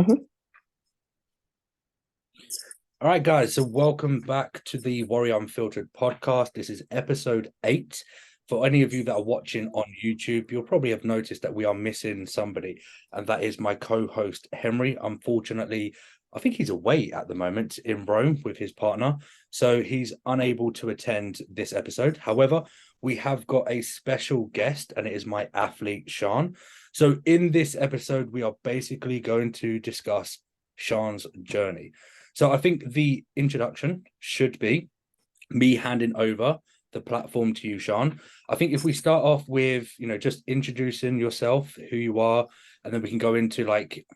Hmm. All right, guys. So welcome back to the Warrior Unfiltered podcast. This is episode 8. For any of you that are watching on YouTube, you'll probably have noticed that we are missing somebody, and that is my co-host Henry. Unfortunately, I think he's away at the moment in Rome with his partner, so he's unable to attend this episode. However, we have got a special guest, and it is my athlete, Sian. So in this episode, we are basically going to discuss Sian's journey. So I think the introduction should be me handing over the platform to you, Sian. I think if we start off with, just introducing yourself, who you are, and then we can go into like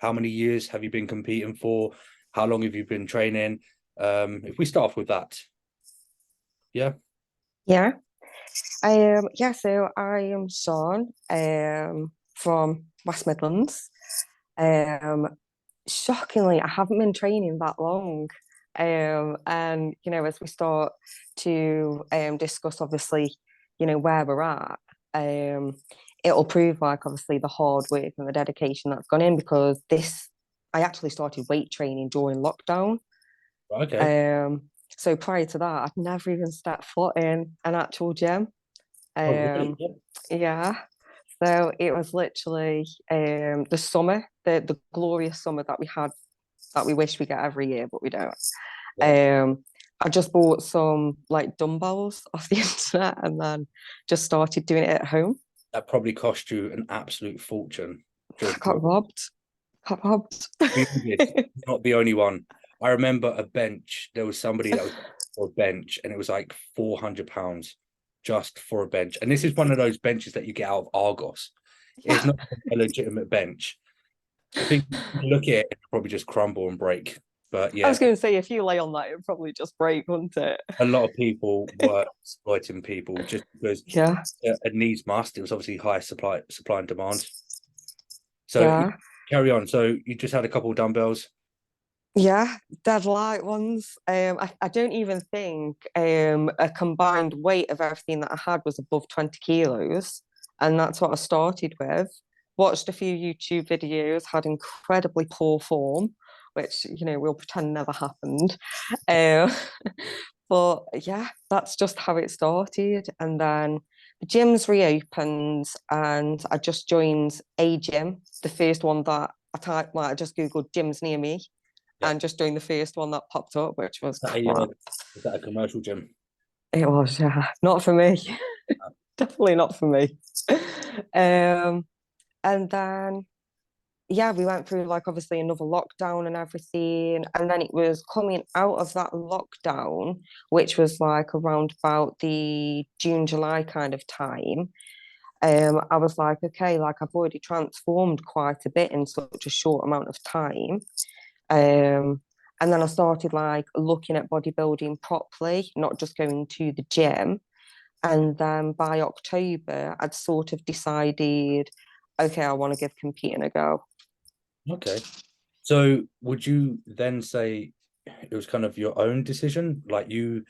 how many years have you been competing for? How long have you been training? If we start off with that. Yeah. Yeah. So I am Sian, from West Midlands. Um, Shockingly, I haven't been training that long. And as we start to discuss obviously, where we're at, um, it'll prove like obviously the hard work and the dedication that's gone in because this I actually started weight training during lockdown. Okay. Um, so prior to that, I'd never even stepped foot in an actual gym. Oh, really? Um, Yeah. yeah. So it was literally the summer, the glorious summer that we had that we wish we get every year, but we don't. Yeah. Um, I just bought some like dumbbells off the internet and then just started doing it at home. That probably cost you an absolute fortune I during got robbed. Got robbed. We did. Not the only one. I remember a bench. There was somebody that was for a bench, and it was like £400 just for a bench. And this is one of those benches that you get out of Argos. It's Yeah. not a legitimate bench. I think if you look at it, it'll probably just crumble and break. But I yeah, was going to say, if you lay on that, it'd probably just break, wouldn't it? a lot of people were exploiting people just because Yeah. a needs must. It was obviously high supply and demand. So Yeah. carry on. So you just had a couple of dumbbells. Yeah, dead light ones. I don't even think a combined weight of everything that I had was above 20 kilos. And that's what I started with. Watched a few YouTube videos, had incredibly poor form, which, we'll pretend never happened. Um, but yeah, that's just how it started. And then the gyms reopened and I just joined a gym, the first one that I typed, like, I just Googled gyms near me Yeah. and just doing the first one that popped up, which was Is that a, crap. is that a commercial gym? It was, yeah, not for me. Definitely not for me. Um, and then, yeah, we went through like obviously another lockdown and everything. And then it was coming out of that lockdown, which was like around about the June, July kind of time. I was like, okay, like I've already transformed quite a bit in such a short amount of time. Um, and then I started like looking at bodybuilding properly, not just going to the gym. And then by October, I'd sort of decided, okay, I want to give competing a go. Okay. So would you then say it was kind of your own decision? Like you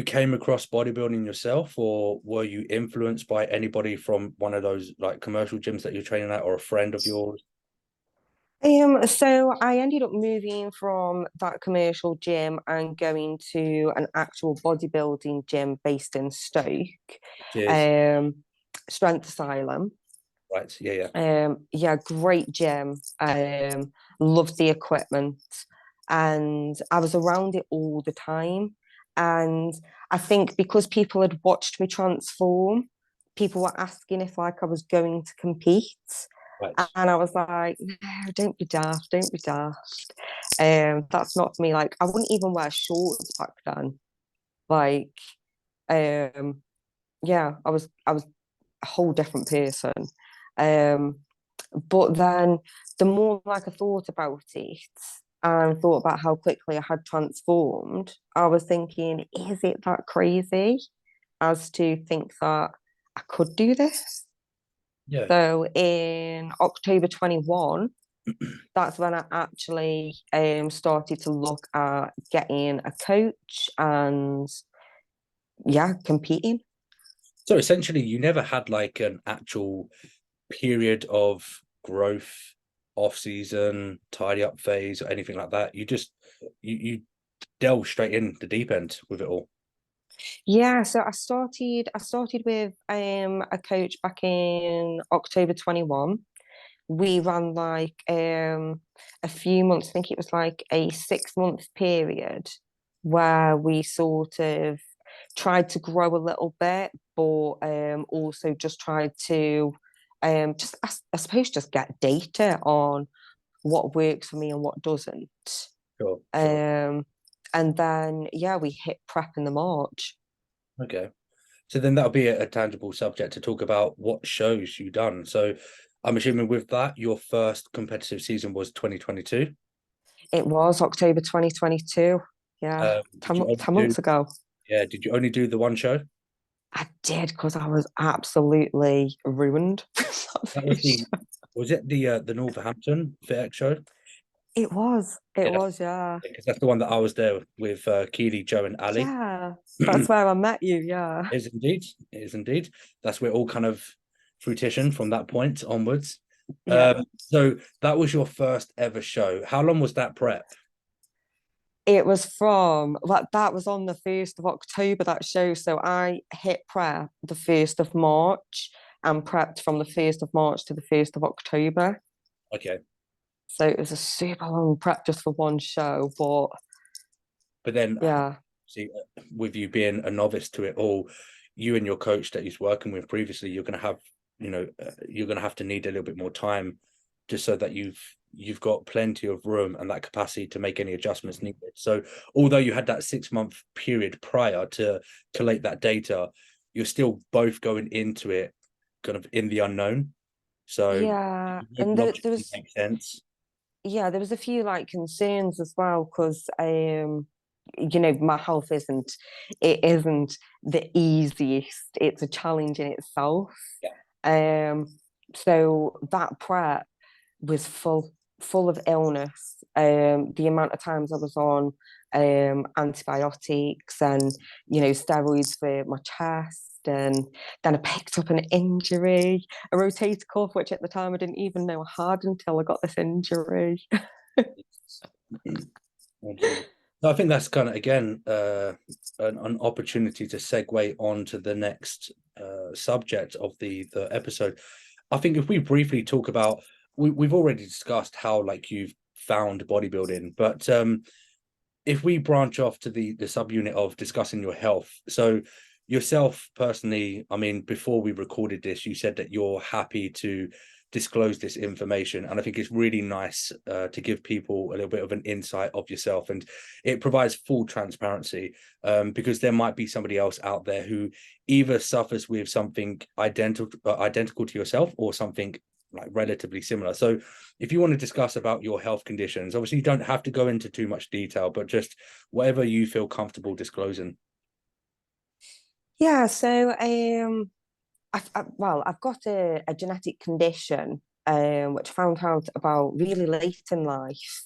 came across bodybuilding yourself, or were you influenced by anybody from one of those like commercial gyms that you're training at, or a friend of yours? So I ended up moving from that commercial gym and going to an actual bodybuilding gym based in Stoke, Cheers. um, Strength Asylum. Right. Yeah, yeah. Yeah, great gym. Loved the equipment, and I was around it all the time. And I think because people had watched me transform, people were asking if like I was going to compete, Right. and I was like, no, don't be daft, don't be daft. That's not for me. Like I wouldn't even wear shorts back then. Like, um, yeah, I was a whole different person. Um, but then the more like I thought about it and thought about how quickly I had transformed, I was thinking, is it that crazy as to think that I could do this? Yeah. So in October 21, that's when I actually started to look at getting a coach and yeah, competing. So essentially you never had like an actual period of growth off season, tidy up phase, or anything like that? You just you delve straight in the deep end with it all. Yeah, so I started with a coach back in October 21. We ran like a few months, I think it was like a 6 month period where we sort of tried to grow a little bit, but also just tried to just I suppose just get data on what works for me and what doesn't. Sure, sure. Um, and then yeah, we hit prep in the March. Okay. So then that'll be a tangible subject to talk about what shows you done. So I'm assuming with that, your first competitive season was 2022. It was October 2022. Yeah, Did you only 10 do, months ago. yeah, did you only do the one show? I did because I was absolutely ruined. That was was it the Northampton FitX show? It Yeah, was, yeah. because that's the one that I was there with Keely, Joe, and Ali. Yeah, that's where I met you. Yeah. Is indeed, it is indeed. That's where all kind of fruition from that point onwards. Yeah. So that was your first ever show. How long was that prep? It was from like that was on the 1st of October, that show. So I hit prep the 1st of March and prepped from the 1st of March to the 1st of October. Okay, So it was a super long prep just for one show. But but then yeah, see, with you being a novice to it all, you and your coach that he's working with previously, you're going to have, you're going to have to need a little bit more time, just so that you've got plenty of room and that capacity to make any adjustments needed. So, although you had that 6 month period prior to collate that data, you're still both going into it kind of in the unknown. So, yeah. it would And there logically was make sense. yeah, there was a few like concerns as well because my health isn't the easiest. It's a challenge in itself. Yeah, Um, so that prep was full of illness. The amount of times I was on antibiotics and steroids for my chest, and then I picked up an injury, a rotator cuff, which at the time I didn't even know I had until I got this injury. absolutely. So I think that's kind of again an opportunity to segue on to the next subject of the episode. I think if we briefly talk about, we've already discussed how like you've found bodybuilding, but if we branch off to the subunit of discussing your health, so yourself personally, I mean, before we recorded this, you said that you're happy to disclose this information, and I think it's really nice to give people a little bit of an insight of yourself, and it provides full transparency, because there might be somebody else out there who either suffers with something identical to yourself or something like relatively similar. So if you want to discuss about your health conditions, obviously you don't have to go into too much detail, but just whatever you feel comfortable disclosing. Yeah, so well, I've got a genetic condition which I found out about really late in life.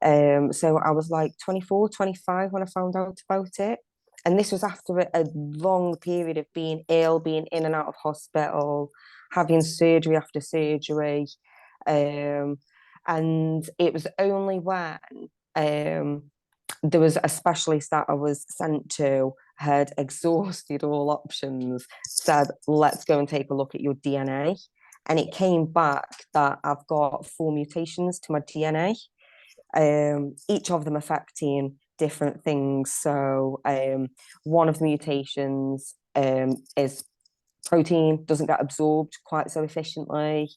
So I was like 24, 25 when I found out about it. And this was after a long period of being ill, being in and out of hospital, having surgery after surgery. Um, and it was only when um, there was a specialist that I was sent to, had exhausted all options, said, let's go and take a look at your DNA. And it came back that I've got 4 mutations to my DNA, each of them affecting different things. So, one of the mutations is protein doesn't get absorbed quite so efficiently.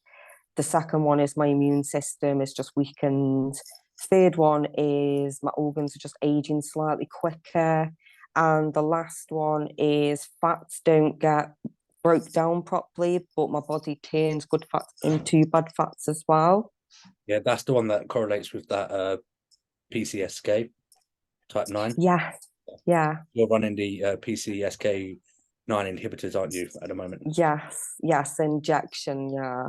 The second one is my immune system is just weakened. Third one is my organs are just aging slightly quicker. And the last one is fats don't get broke down properly, but my body turns good fats into bad fats as well. Yeah, that's the one that correlates with that PCSK type 9. Yes, yeah, You're running the PCSK9 inhibitors, aren't you, at the moment? yes, injection, yeah.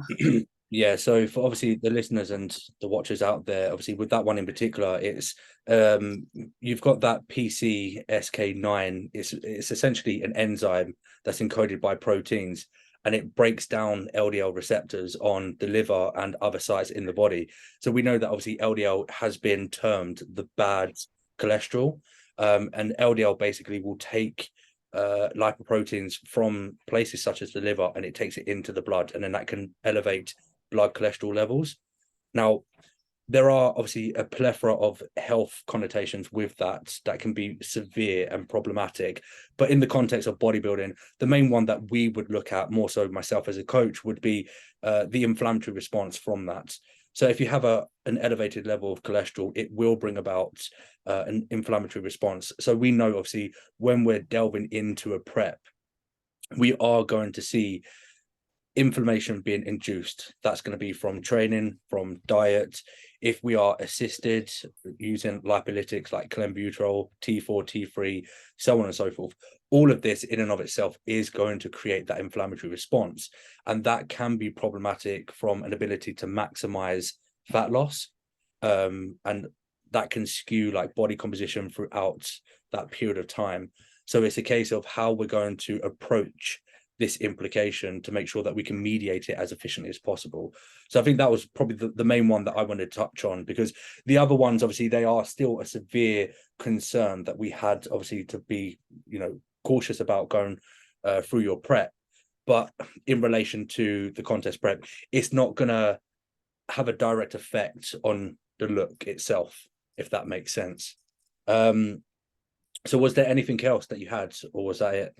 Yeah, so for obviously the listeners and the watchers out there, obviously with that one in particular, it's you've got that PCSK9. It's essentially an enzyme that's encoded by proteins, and it breaks down LDL receptors on the liver and other sites in the body. So we know that obviously LDL has been termed the bad cholesterol, and LDL basically will take lipoproteins from places such as the liver, and it takes it into the blood, and then that can elevate blood cholesterol levels. Now, there are obviously a plethora of health connotations with that can be severe and problematic. But in the context of bodybuilding, the main one that we would look at, more so myself as a coach, would be the inflammatory response from that. So if you have an elevated level of cholesterol, it will bring about an inflammatory response. So we know, obviously, when we're delving into a prep, we are going to see inflammation being induced. That's going to be from training, from diet. If we are assisted using lipolytics like clenbuterol, T4, T3, so on and so forth, all of this in and of itself is going to create that inflammatory response. And that can be problematic from an ability to maximize fat loss. And that can skew like body composition throughout that period of time. So it's a case of how we're going to approach this implication to make sure that we can mediate it as efficiently as possible. So I think that was probably the main one that I wanted to touch on, because the other ones, obviously, they are still a severe concern that we had, obviously, to be, cautious about going through your prep. But in relation to the contest prep, it's not going to have a direct effect on the look itself, if that makes sense. So was there anything else that you had, or was that it?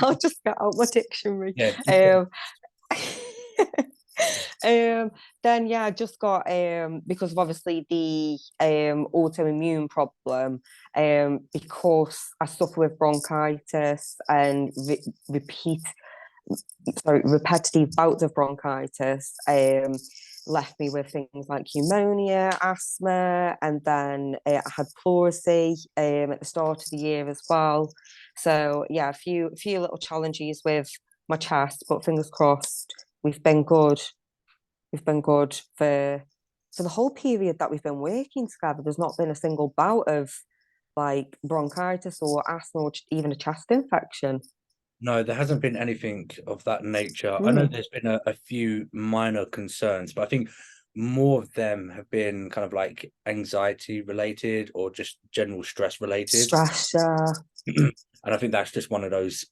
I'll just get out my dictionary. Yeah. Then I just got because of obviously the autoimmune problem, because I suffer with bronchitis and repetitive bouts of bronchitis, left me with things like pneumonia, asthma, and then I had pleurisy at the start of the year as well. So a few little challenges with my chest, but fingers crossed, we've been good. We've been good for the whole period that we've been working together. There's not been a single bout of like bronchitis or asthma or even a chest infection. No, there hasn't been anything of that nature. I know there's been a few minor concerns, but I think more of them have been kind of like anxiety related or just general stress related. Stress, And I think that's just one of those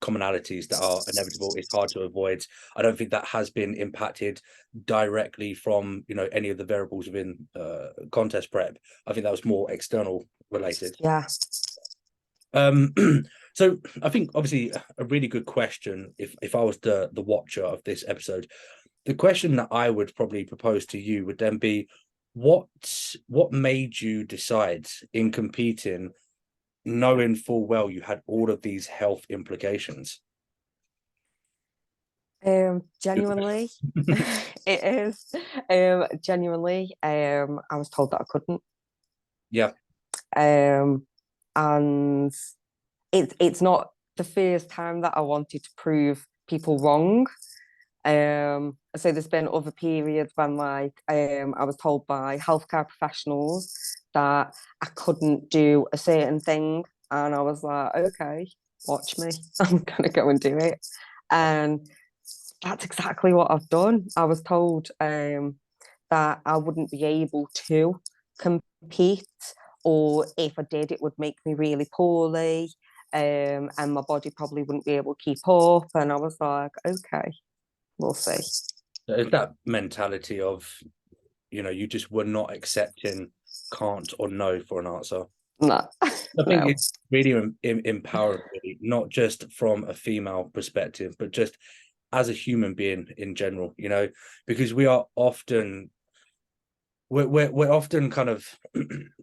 commonalities that are inevitable. It's hard to avoid. I don't think that has been impacted directly from any of the variables within contest prep. I think that was more external related. yeah. So I think obviously a really good question, if I was the watcher of this episode, the question that I would probably propose to you would then be, what made you decide in competing, knowing full well you had all of these health implications? Genuinely, it is. Genuinely, I was told that I couldn't. Yeah. And it's not the first time that I wanted to prove people wrong. So there's been other periods when I was told by healthcare professionals that I couldn't do a certain thing, and I was like, okay, watch me, I'm gonna go and do it. And that's exactly what I've done. I was told that I wouldn't be able to compete, or if I did, it would make me really poorly, and my body probably wouldn't be able to keep up. And I was like, okay, we'll see. It's that mentality of, you just were not accepting can't or no for an answer. No, I think no. it's really empowering, really, not just from a female perspective, but just as a human being in general, because we are often we're often kind of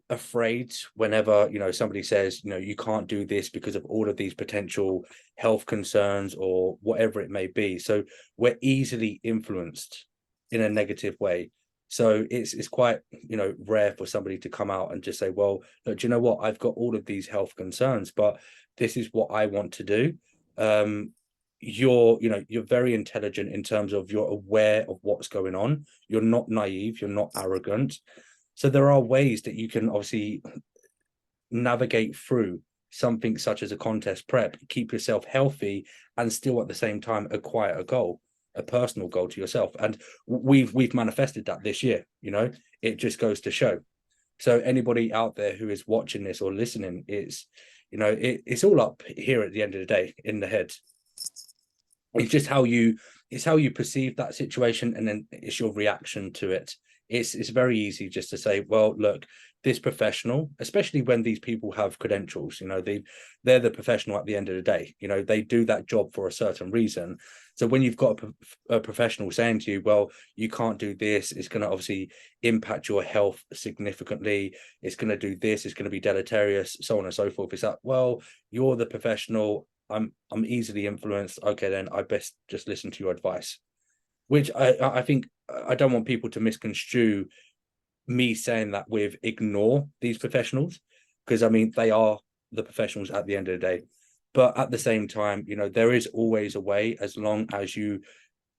afraid whenever somebody says you can't do this because of all of these potential health concerns or whatever it may be. So we're easily influenced in a negative way. So it's quite rare for somebody to come out and just say, well, look, do you know what, I've got all of these health concerns, but this is what I want to do. You're very intelligent in terms of you're aware of what's going on. You're not naive, you're not arrogant. So there are ways that you can obviously navigate through something such as a contest prep, keep yourself healthy, and still at the same time acquire a goal, a personal goal to yourself. And we've manifested that this year. It just goes to show. So anybody out there who is watching this or listening, it's all up here at the end of the day in the head. It's just how you perceive that situation, and then it's your reaction to it. It's very easy just to say, well, look, this professional, especially when these people have credentials, they're the professional at the end of the day. They do that job for a certain reason. So when you've got a professional saying to you, well, you can't do this, it's going to obviously impact your health significantly, it's going to do this, it's going to be deleterious, so on and so forth. It's like, well, you're the professional, I'm easily influenced. Okay, then I best just listen to your advice. Which I think, I don't want people to misconstrue me saying that with ignore these professionals, because I mean, they are the professionals at the end of the day. But at the same time, there is always a way, as long as you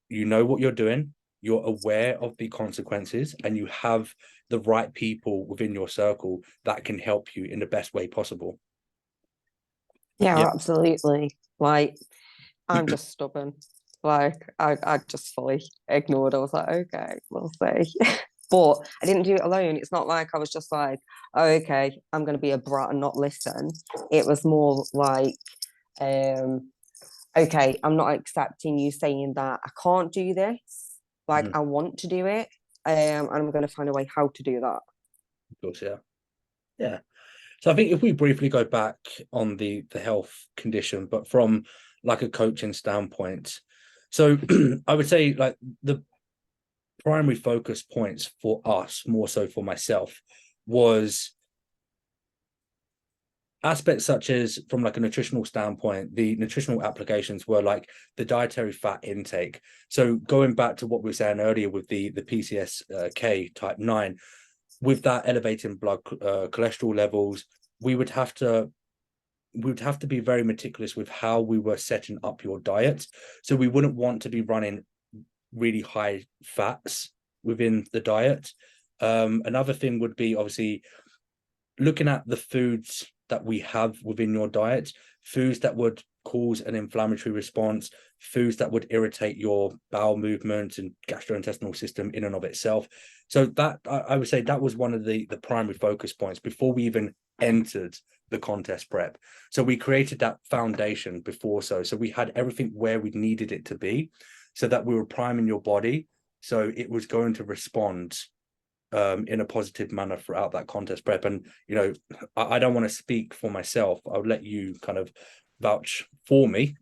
know what you're doing, you're aware of the consequences, and you have the right people within your circle that can help you in the best way possible. Yeah, Yeah. absolutely. Like, I'm just stubborn. Like, I just fully ignored. I was like, okay, we'll see. But I didn't do it alone. It's not like I was just like, oh, okay, I'm going to be a brat and not listen. It was more like, okay, I'm not accepting you saying that I can't do this. Like, I want to do it. And I'm going to find a way how to do that. Of course, yeah. Yeah. So I think if we briefly go back on the health condition, but from like a coaching standpoint, so I would say like the primary focus points for us, more so for myself, was aspects such as, from like a nutritional standpoint, the nutritional applications were like the dietary fat intake. So going back to what we were saying earlier with the PCSK type 9, with that elevating blood cholesterol levels, we would have to be very meticulous with how we were setting up your diet. So we wouldn't want to be running really high fats within the diet. Another thing would be obviously looking at the foods that we have within your diet, foods that would cause an inflammatory response, foods that would irritate your bowel movement and gastrointestinal system in and of itself. So that, I would say, that was one of the primary focus points before we even entered the contest prep. So we created that foundation before, so we had everything where we needed it to be, so that we were priming your body so it was going to respond in a positive manner throughout that contest prep. And I don't want to speak for myself, I'll let you kind of vouch for me.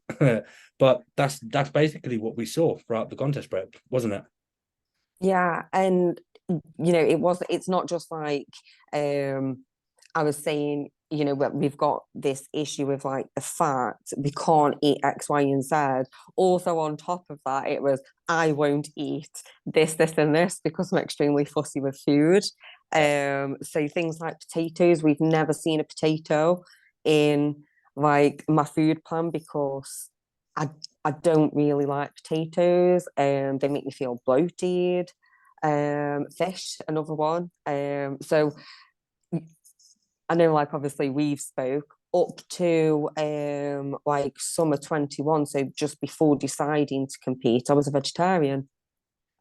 But that's basically what we saw throughout the contest prep, wasn't it? Yeah, and it's not just like I was saying, we've got this issue with like the fat, we can't eat X, Y, and Z. Also, on top of that, it was I won't eat this, and this because I'm extremely fussy with food. So things like potatoes, we've never seen a potato in like my food plan because I I don't really like potatoes. They make me feel bloated. Fish, another one. So I know, like, obviously we've spoke up to like summer 21, so just before deciding to compete, I was a vegetarian.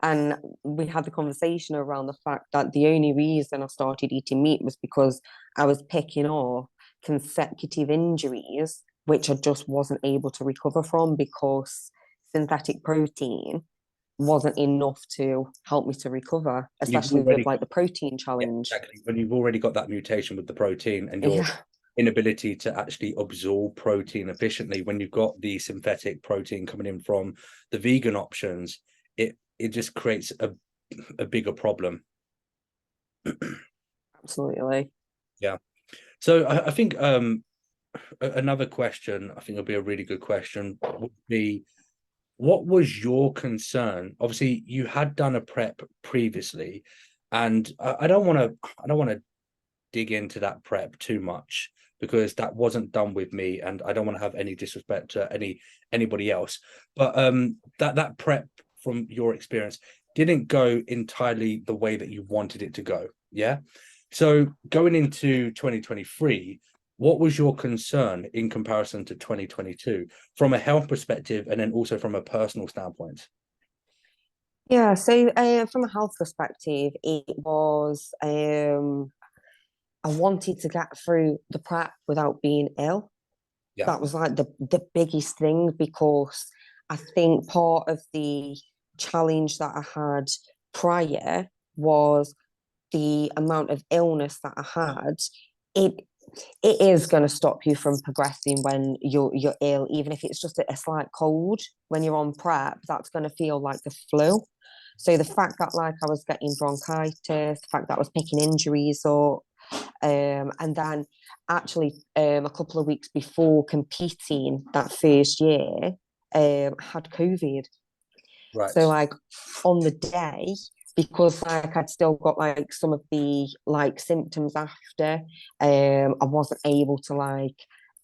And we had the conversation around the fact that the only reason I started eating meat was because I was picking up consecutive injuries, which I just wasn't able to recover from because synthetic protein wasn't enough to help me to recover, You've especially with already like the protein Yeah, challenge. exactly. When you've already got that mutation with the protein and your Yeah, inability to actually absorb protein efficiently, when you've got the synthetic protein coming in from the vegan options, it just creates a bigger problem. absolutely. Yeah. So I think another question, I think it'll be a really good question, would be, what was your concern? Obviously, you had done a prep previously, and I don't want to dig into that prep too much because that wasn't done with me, and I don't want to have any disrespect to anybody else. But that prep, from your experience, didn't go entirely the way that you wanted it to go. Yeah. So going into 2023, What was your concern in comparison to 2022 from a health perspective and then also from a personal standpoint? Yeah, so from a health perspective, it was I wanted to get through the prep without being ill. Yeah, That was like the biggest thing because I think part of the challenge that I had prior was the amount of illness that I had. It it is going to stop you from progressing when you're ill, even if it's just a slight cold. When you're on prep, that's going to feel like the flu. So the fact that like I was getting bronchitis, the fact that I was picking injuries up, and then actually a couple of weeks before competing that first year, I had COVID. So right. like on the day, because like I'd still got like some of the like symptoms after, I wasn't able to like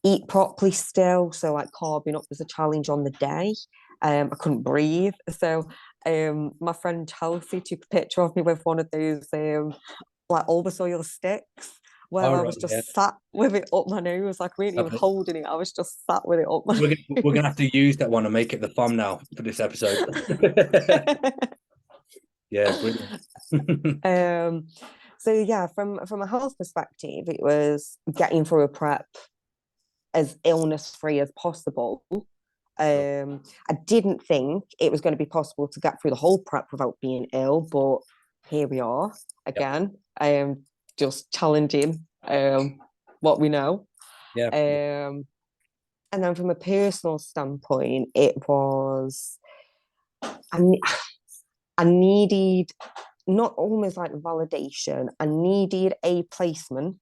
eat properly still. So like carving up was a challenge on the day. I couldn't breathe. So my friend Chelsea took a picture of me with one of those like Albasoil sticks where All I right, was yeah, just sat with it up my nose. Like we weren't even lovely. holding it. I was just sat with it up my We're gonna have to use that one and make it the thumbnail for this episode. Yeah, brilliant. Um, so yeah, from a health perspective, it was getting through a prep as illness free as possible. I didn't think it was going to be possible to get through the whole prep without being ill, but here we are Yeah, again. Just challenging what we know. yeah, Um, and then from a personal standpoint, it was I, I needed not almost like validation. I needed a placement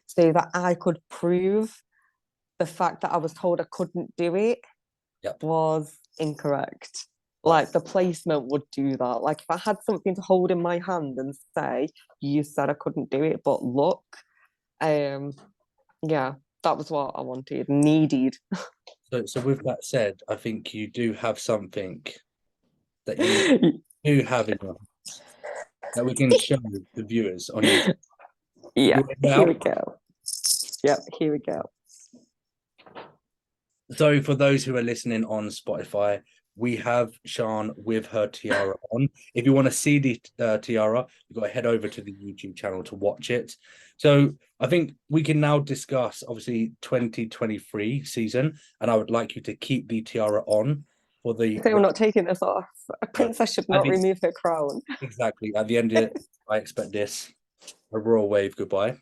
so that I could prove the fact that I was told I couldn't do it yeah. was incorrect. Right. Like the placement would do that. Like if I had something to hold in my hand and say, you said I couldn't do it, but look, um, yeah, that was what I wanted, needed. So with that said, I think you do have something that you do have in your that we can show the viewers on YouTube. Yeah, You want to go here we out? go. Yep, here we go. So for those who are listening on Spotify, we have Sian with her tiara on. If you want to see the tiara, you've got to head over to the YouTube channel to watch it. So I think we can now discuss obviously 2023 season, and I would like you to keep the tiara on for the So we're not taking this off. A princess should at not the remove her crown. exactly at the end of it. I expect this a royal wave goodbye.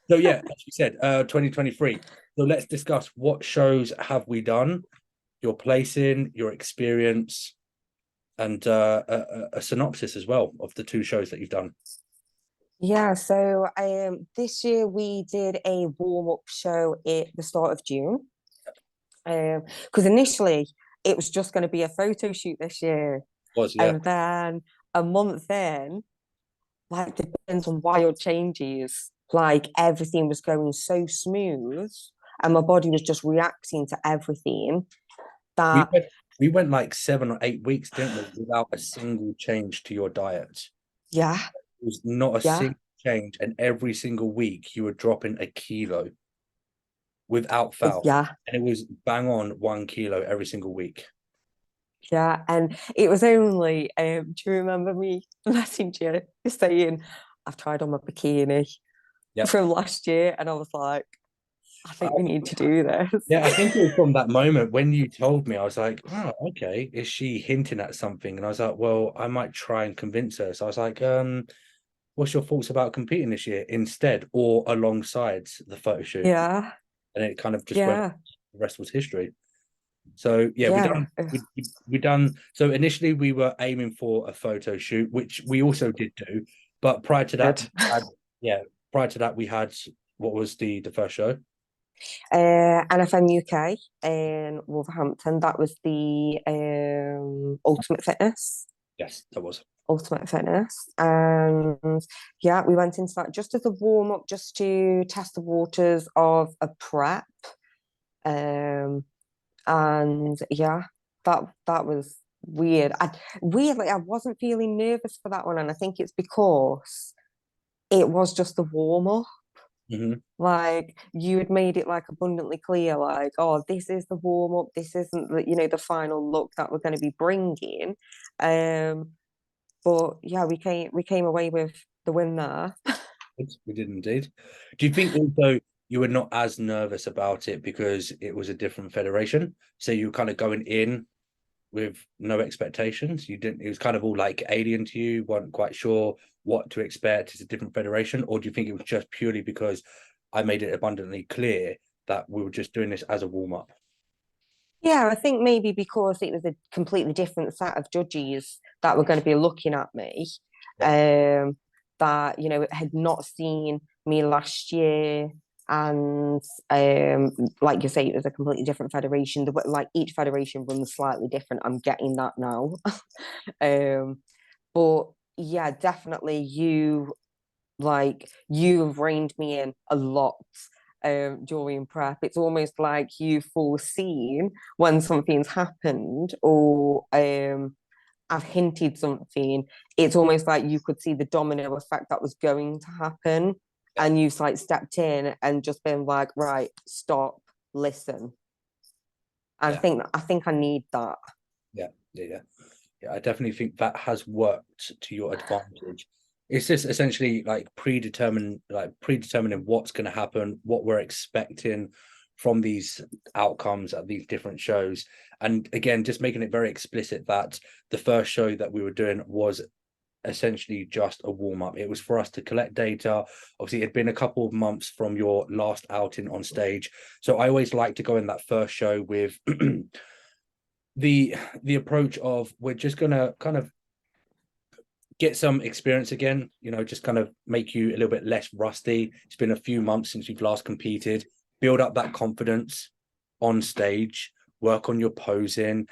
So yeah, as you said, 2023. So let's discuss what shows have we done, your placing, your experience, and a synopsis as well of the two shows that you've done. Yeah, so this year we did a warm-up show at the start of June. Because initially it was just going to be a photo shoot this year. Was yeah, And then a month in, like there been some wild changes. Like everything was going so smooth and my body was just reacting to everything we that went we went like 7 or 8 weeks, didn't we, without a single change to your diet. yeah, It was not a yeah, single change, and every single week you were dropping a kilo without fail, yeah. and it was bang on 1 kilo every single week. Yeah, and it was only, do you remember me messaging you saying, I've tried on my bikini Yep. from last year, and I was like, I think we need to do this. Yeah, I think it was from that moment when you told me, I was like, oh, okay, is she hinting at something? And I was like, well, I might try and convince her. So I was like, what's your thoughts about competing this year instead or alongside the photo shoot? Yeah, And it kind of just went, yeah, the rest was history. So yeah, yeah. we done so initially we were aiming for a photo shoot, which we also did do, but prior to that, Good. yeah, prior to that we had what was the first show? NFM UK in Wolverhampton. That was the Ultimate Fitness. Yes, that was. Ultimate Fitness. And yeah, we went into that just as a warm up, just to test the waters of a prep. Um, and yeah, that was weird. Weirdly, I wasn't feeling nervous for that one, and I think it's because it was just the warm up. Hmm. Like you had made it like abundantly clear, like, oh, this is the warm up. This isn't the, the final look that we're going to be bringing. Um, but yeah, we came away with the win there. We did indeed. Do you think also you were not as nervous about it because it was a different federation? So you were kind of going in with no expectations. You didn't. It was kind of all like alien to you. Weren't quite sure what to expect. It's a different federation, or do you think it was just purely because I made it abundantly clear that we were just doing this as a warm up? Yeah, I think maybe because it was a completely different set of judges that were going to be looking at me, Yeah, that had not seen me last year, and like you say, it was a completely different federation. Like each federation runs slightly different. I'm getting that now, but yeah, definitely you've reined me in a lot during prep. It's almost like you've foreseen when something's happened, or I've hinted something. It's almost like you could see the domino effect that was going to happen, yeah, and you've like stepped in and just been like, right, stop, listen. And yeah, I think I need that. yeah, yeah, yeah. Yeah, I definitely think that has worked to your advantage. It's just essentially like predetermining what's going to happen, what we're expecting from these outcomes at these different shows. And again, just making it very explicit that the first show that we were doing was essentially just a warm up. It was for us to collect data. Obviously, it had been a couple of months from your last outing on stage. So I always like to go in that first show with the approach of we're just gonna kind of get some experience again, just kind of make you a little bit less rusty. It's been a few months since you've last competed. Build up that confidence on stage, work on your posing,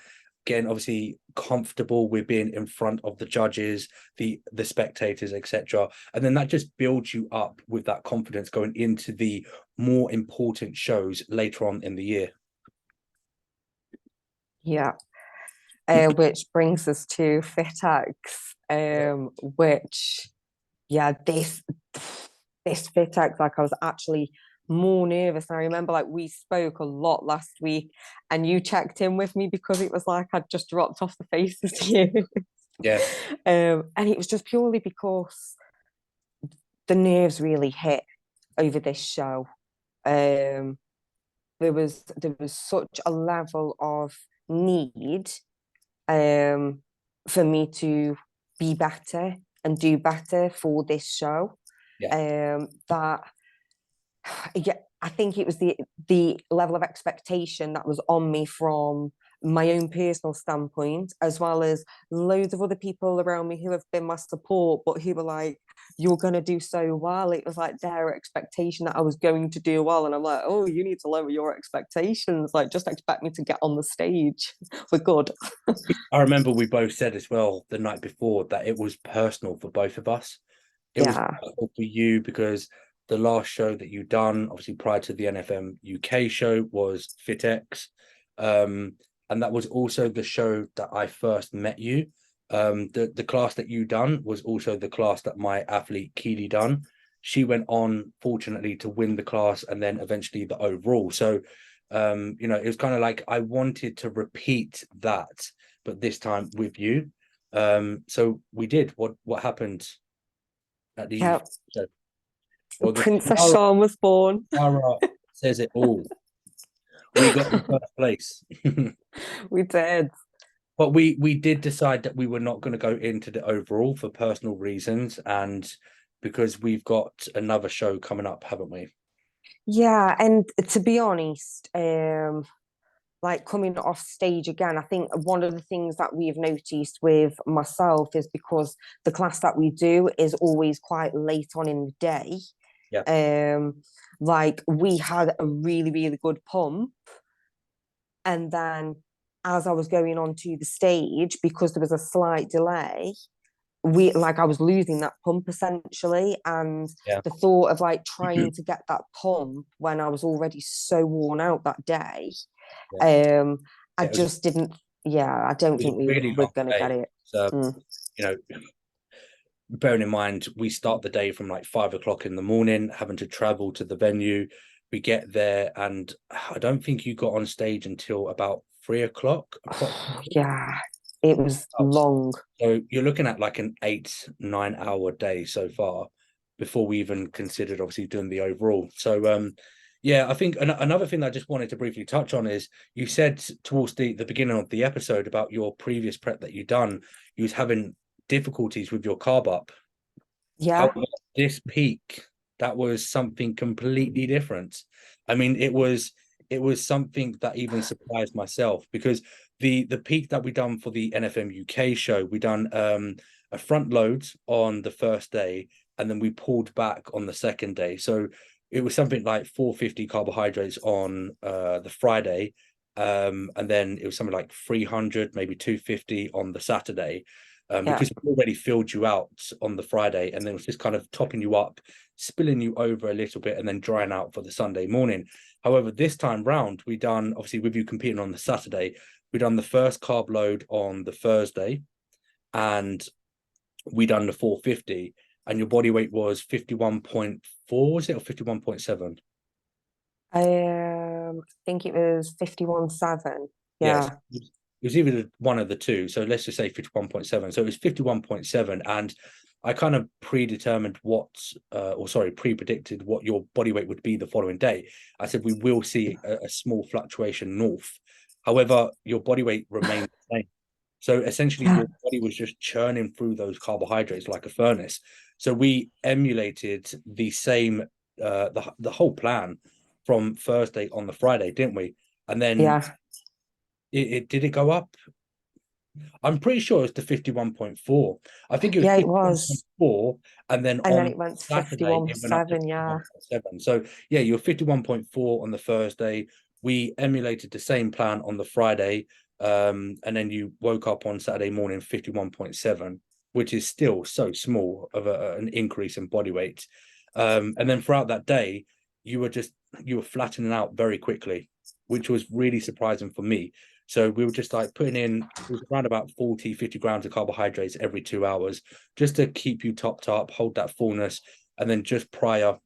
getting obviously comfortable with being in front of the judges, the spectators, etc. And then that just builds you up with that confidence going into the more important shows later on in the year. Yeah. Which brings us to FitX, which yeah, this FitX, like I was actually more nervous. And I remember like we spoke a lot last week, and you checked in with me because it was like I'd just dropped off the face of you. Yeah, And it was just purely because the nerves really hit over this show. Um, there was such a level of need for me to be better and do better for this show. yeah, That yeah, I think it was the level of expectation that was on me from my own personal standpoint, as well as loads of other people around me who have been my support, but who were like, "You're gonna do so well." It was like their expectation that I was going to do well, and I'm like, "Oh, you need to lower your expectations. Like, just expect me to get on the stage. We're good." I remember we both said as well the night before that it was personal for both of us. It was Yeah, personal for you because the last show that you done, obviously prior to the NFM UK show, was FitX. And that was also the show that I first met you. The class that you done was also the class that my athlete Keely done. She went on, fortunately, to win the class and then eventually the overall. So, it was kind of like I wanted to repeat that, but this time with you. So we did. What happened at the yeah. show? Well, the Princess Sean was born. Tiara says it all. We got the first place. We did. But we did decide that we were not going to go into the overall for personal reasons and because we've got another show coming up, haven't we? Yeah, and to be honest, like coming off stage again, I think one of the things that we've noticed with myself is because the class that we do is always quite late on in the day. Yeah. Like we had a really, really good pump, and then as I was going onto the stage, because there was a slight delay, I was losing that pump essentially, and Yeah. the thought of like trying to get that pump when I was already so worn out that day, Yeah. um I It was a, just didn't. Yeah, I don't it was think a really we're long gonna get day. it. So, Mm. you know, bearing in mind we start the day from like 5 o'clock in the morning, having to travel to the venue. We get there, and I don't think you got on stage until about 3 o'clock. Yeah, it was long. So you're looking at like an 8-9 hour day so far before we even considered obviously doing the overall. So yeah, I think another thing that I just wanted to briefly touch on is you said towards the beginning of the episode about your previous prep that you done, you was having difficulties with your carb up. Yeah, However, this peak, that was something completely different. I mean, it was something that even surprised myself, because the peak that we done for the NFM UK show, we done a front load on the first day, and then we pulled back on the second day. So it was something like 450 carbohydrates on the Friday, and then it was something like 300, maybe 250 on the Saturday. yeah, Because we already filled you out on the Friday, and then it was just kind of topping you up, spilling you over a little bit, and then drying out for the Sunday morning. However, this time round, we done, obviously with you competing on the Saturday, we done the first carb load on the Thursday, and we done the 450, and your body weight was 51.4, was it, or 51.7? I think it was 51.7. Yes. Yeah, It was either one of the two. So let's just say 51.7. So it was 51.7. And I kind of predetermined pre-predicted what your body weight would be the following day. I said, we will see a small fluctuation north. However, your body weight remained the same. So essentially, yeah, your body was just churning through those carbohydrates like a furnace. So we emulated the same, the whole plan from Thursday on the Friday, didn't we? And then yeah, it did it go up? I'm pretty sure it's to 51.4. I think it was yeah, it was. 51.4, and then And then on it went to Saturday it went up to 51.7. Yeah, 51.7. So yeah, you're 51.4 on the Thursday. We emulated the same plan on the Friday, and then you woke up on Saturday morning 51.7, which is still so small of an increase in body weight. And then throughout that day, you were flattening out very quickly, which was really surprising for me. So we were just like putting in, it was around about 40, 50 grams of carbohydrates every 2 hours, just to keep you topped up, hold that fullness. And then just prior,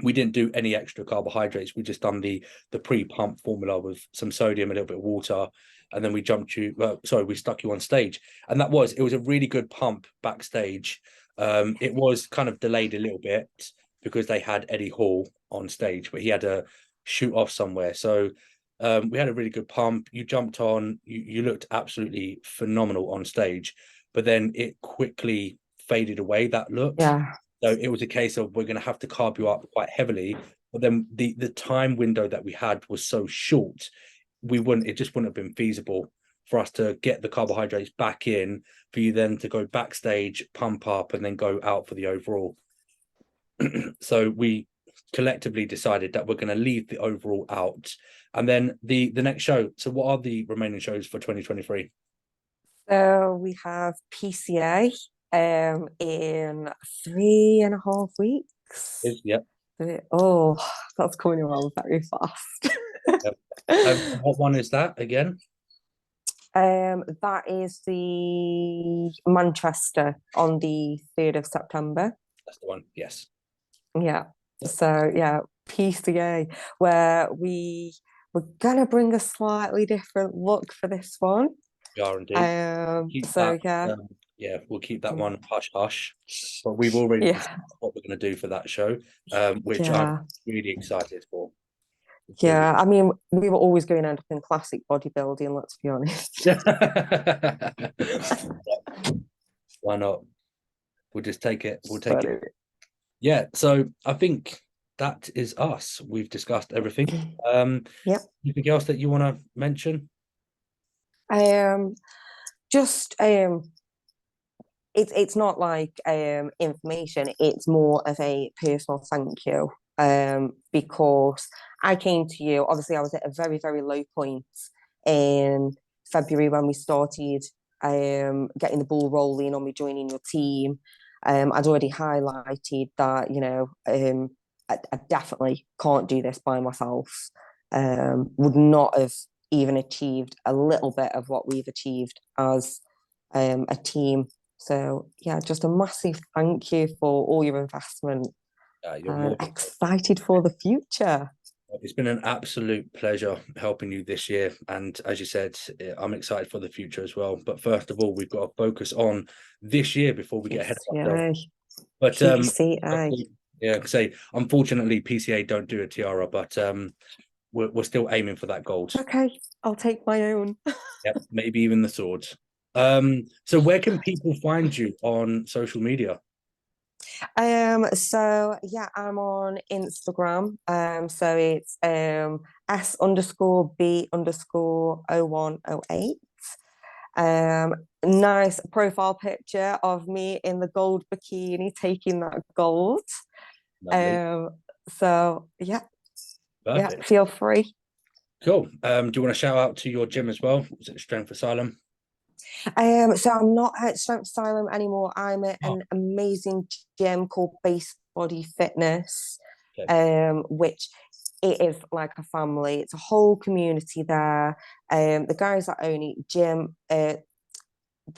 we didn't do any extra carbohydrates. We just done the pre-pump formula with some sodium, a little bit of water. And then we we stuck you on stage. And it was a really good pump backstage. It was kind of delayed a little bit because they had Eddie Hall on stage, but he had to shoot off somewhere. So we had a really good pump. You jumped on, you looked absolutely phenomenal on stage, but then it quickly faded away, that look. yeah, So it was a case of, we're going to have to carb you up quite heavily. But then the time window that we had was so short, it just wouldn't have been feasible for us to get the carbohydrates back in, for you then to go backstage, pump up, and then go out for the overall. So we collectively decided that we're going to leave the overall out. And then the next show. So what are the remaining shows for 2023? so we have PCA in 3.5 weeks. Yep. Oh, that's coming around very fast. Yep. What one is that again? That is the Manchester on the 3rd of September. That's the one. Yes. Yeah. Yep. So yeah, PCA, where we're gonna bring a slightly different look for this one. We are indeed. Keep So that. yeah. Yeah, we'll keep that one hush hush. But we've already Yeah, decided what we're going to do for that show, which I'm yeah, really excited for. Really. yeah. I mean, we were always going to end up in classic bodybuilding, let's be honest. Why not? We'll just take it. We'll take it. So, Yeah. So I think that is us. We've discussed everything. yep. Anything else that you want to mention? Just it's not like information, it's more of a personal thank you. Because I came to you, obviously I was at a very, very low point in February when we started getting the ball rolling on me joining your team. I'd already highlighted that, I definitely can't do this by myself. Would not have even achieved a little bit of what we've achieved as a team So yeah, just a massive thank you for all your investment You're and more than excited for the future. It's been an absolute pleasure helping you this year. And as you said, I'm excited for the future as well. But first of all, we've got to focus on this year before we get ahead of ourselves. But PCA. yeah, say unfortunately PCA don't do a tiara, but we're still aiming for that gold. Okay, I'll take my own. Yep, maybe even the swords. So where can people find you on social media? So yeah, I'm on Instagram. So it's S_B_0108. Nice profile picture of me in the gold bikini taking that gold. Lovely. So yeah, Perfect. feel free. Cool. Do you want to shout out to your gym as well? Is it Strength Asylum? So I'm not at Strength Asylum anymore. I'm at Oh, an amazing gym called Base Body Fitness, okay. which it is like a family. It's a whole community there. The guys that own it, the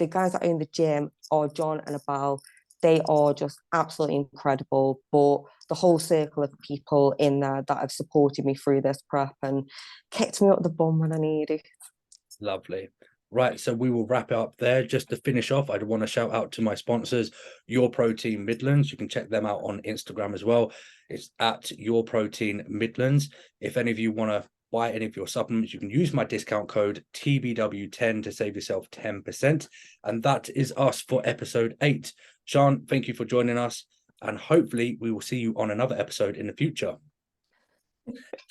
guys that own the gym are John and Abel. They are just absolutely incredible. But the whole circle of people in there that have supported me through this prep and kicked me up the bum when I needed. Lovely. Right, so we will wrap it up there. Just to finish off, I'd want to shout out to my sponsors, Your Protein Midlands. You can check them out on Instagram as well. It's at Your Protein Midlands. If any of you want to buy any of your supplements, you can use my discount code TBW10 to save yourself 10%. And that is us for episode 8. Sian, thank you for joining us. And hopefully we will see you on another episode in the future.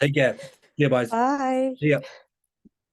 Take care. Yeah, guys. Bye. See ya.